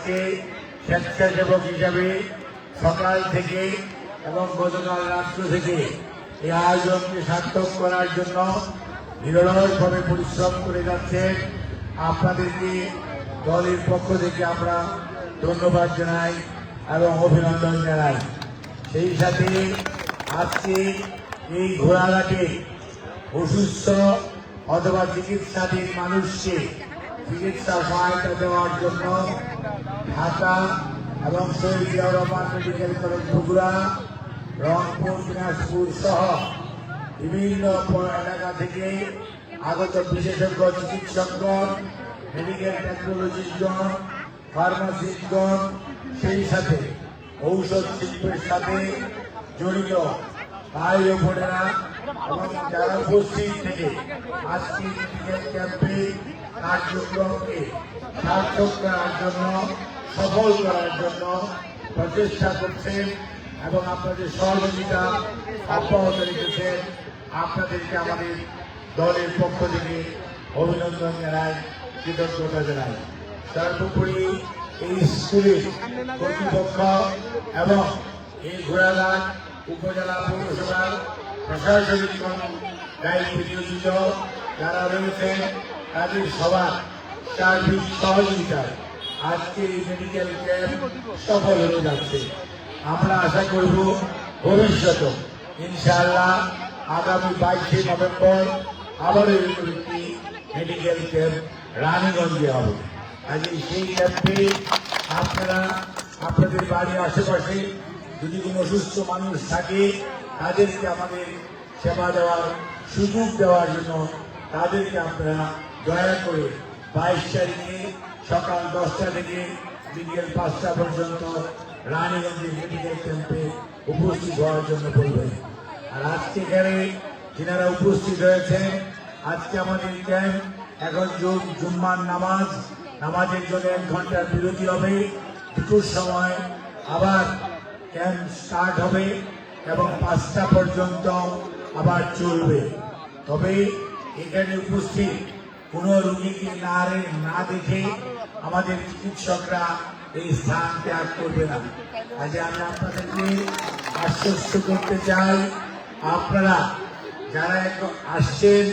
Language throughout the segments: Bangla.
আজকে স্বেচ্ছাসেবক হিসাবে সকাল থেকে এবং গতকাল রাত্র থেকে এই আয়োজনকে সার্থক করার জন্য নিরলসভাবে পরিশ্রম করে যাচ্ছেন। আপনাদেরকে দলের পক্ষ থেকে আমরা ধন্যবাদ জানাই এবং অভিনন্দন জানাই। সেই সাথে আজকে এই ঘোড়াঘাটে অসুস্থ অথবা চিকিৎসাধীন মানুষকে চিকিৎসা সহায়তা দেওয়ার জন্য ঢাকা এবং শহীদ জিয়াউর রহমান মেডিকেল কলেজ বগুড়া, রংপুর, দিনাজপুর সহ বিভিন্ন এলাকা থেকে আগত বিশেষজ্ঞ চিকিৎসকগণ, মেডিকেল টেকনোলজিস্টগণ, ফার্মাসিস্টগণ, সেই সাথে ঔষধ শিল্পের সাথে জড়িত ভাই ও বোনেরা এবং যারা উপস্থিত থেকে আজকে মেডিকেল ক্যাম্পে কার্যক্রমকে সার্থক করার জন্য, সফল করার জন্য প্রচেষ্টা করছেন এবং আপনাদের সহযোগিতা অব্যাহত রেখেছেন। আপনাদেরকে আমাদের দলের পক্ষ থেকে অভিনন্দন জানাই, কৃতজ্ঞতা জানাই। সর্বোপরি এই স্কুলের কর্তৃপক্ষ এবং এই ঘোড়াঘাট উপজেলা পৌরসভার প্রশাসনিক দায়িত্বে নিয়োজিত যারা রয়েছেন তাদের সবার সার্বিক সহযোগিতায় আজকে এই মেডিকেল ক্যাম্প সফল হয়ে যাচ্ছে। আমরা আশা করব ভবিষ্যতে ইনশাআল্লাহ আগামী 22শে নভেম্বর আবারও এরকম একটি মেডিকেল ক্যাম্প রানীগঞ্জে হবে। আজ সেই ক্যাম্পে আপনারা আপনাদের বাড়ির আশেপাশে যদি কোনো অসুস্থ মানুষ থাকে তাদেরকে আমাদের সেবা দেওয়ার সুযোগ দেওয়ার জন্য তাদেরকে আপনারা দয়া করে 22 তারিখে সকাল 10টা থেকে বিকেল 5টা পর্যন্ত রানীগঞ্জের মেডিকেল ক্যাম্পে উপস্থিত হওয়ার জন্য বলবেন। আর আজকে এখানে যিনারা উপস্থিত হয়েছেন, আজকে আমাদের ক্যাম্প এখন জুম্মার নামাজের জন্য 1 ঘন্টার বিরতি হবে। দুটোর সময় আবার ক্যাম্প স্টার্ট হবে এবং 5টা পর্যন্ত আবার চলবে। তবে এখানে উপস্থিত কোন রোগীকে না দেখে আমাদের চিকিৎসকরা এই স্থান ত্যাগ করবে না। আজ আমি আপনাদেরকে আশ্বস্ত করতে চাই, আপনারা যারা আসছেন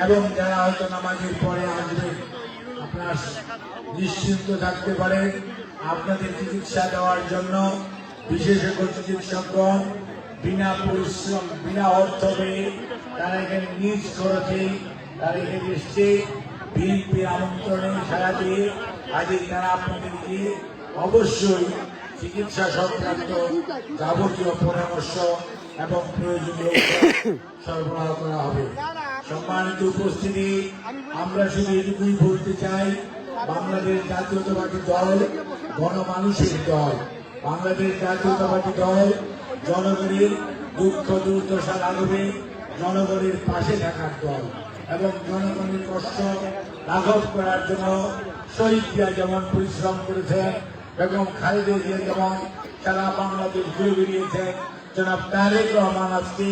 এবং যারা হয়তো নামাজের পরে আসবেন, আপনারা নিশ্চিন্ত থাকতে পারেন আপনাদের চিকিৎসা দেওয়ার জন্য বিশেষজ্ঞ চিকিৎসকগণ বিনা পরিশ্রম, বিনা অর্থ ব্যয়ে তারা এখানে নিজ খরচে তারা এখানে এসছে। বিএনপির আমন্ত্রণে সাড়া দিয়ে আজকে তারা আপনাদেরকে অবশ্যই চিকিৎসা সংক্রান্ত যাবতীয় পরামর্শ এবং প্রয়োজনীয় সরবরাহ করা হবে। সম্মানিত উপস্থিতি, আমরা শুধু এটুকুই বলতে চাই, বাংলাদেশ জাতীয়তাবাদী দল গণমানুষের দল। বাংলাদেশ জাতীয়তাবাদী দল জনগণের দুঃখ দুর্দশা লাঘবে জনগণের পাশে থাকার দল এবং জনগণের কষ্ট লাঘব করার জন্য শহীদ জিয়া যেমন পরিশ্রম করেছেন, বেগম খালেদা জিয়া যেমন সারা বাংলাদেশ ঘুরে বেরিয়েছেন, জনাব তারেক রহমান আজকে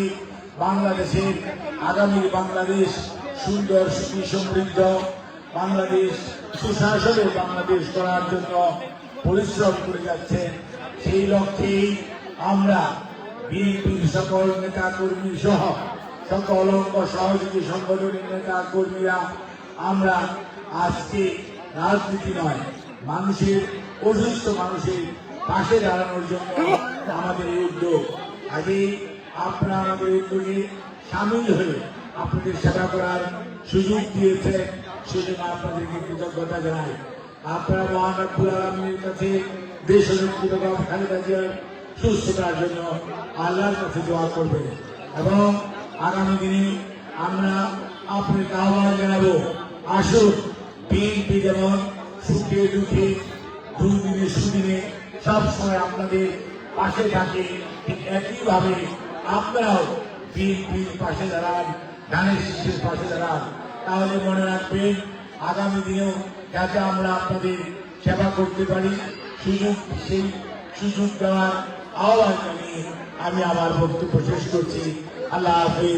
বাংলাদেশের আগামী বাংলাদেশ সুন্দর, সুখী, সমৃদ্ধ বাংলাদেশ, সুশাসনের বাংলাদেশ করার জন্য পরিশ্রম করে যাচ্ছেন। সেই লক্ষ্যেই আমরা বিএনপির সকল নেতা কর্মী সহ সকল অঙ্গ সহযোগী সংগঠনের নেতা কর্মীরা আমরা আজকে রাজনীতি নয়, মানুষের অসুস্থ মানুষের পাশে দাঁড়ানোর জন্য আমাদের এই উদ্যোগ। আজই আপনারা আমাদের উদ্যোগে সামিল হয়ে আপনাদের সেবা করার সুযোগ দিয়েছেন, সেজন্য আপনাদেরকে কৃতজ্ঞতা জানাই। আপনারা মহান রব্বুল আলামিনের কাছে দেশনেত্রী বেগম খালেদা জিয়ার সুস্থতার জন্য আল্লাহর কাছে দোয়া করবেন এবং আগামী দিনে আমরা আপনাকে আহ্বান জানাবো, আসুন বিএনপি যেমন সুখে দুঃখে দুর্দিনে সুদিনে সবসময় আপনাদের পাশে থাকে, ঠিক একইভাবে আপনারাও বিএনপির পাশে দাঁড়ান, ধানের শীষের পাশে দাঁড়ান। তাহলে মনে রাখবেন আগামী দিনেও যাতে আমরা আপনাদের সেবা করতে পারি, সেই সুযোগ দেওয়ার আহ্বান জানিয়ে আমি আমার বক্তব্য শেষ করছি। আল্লাহ হাফেজ।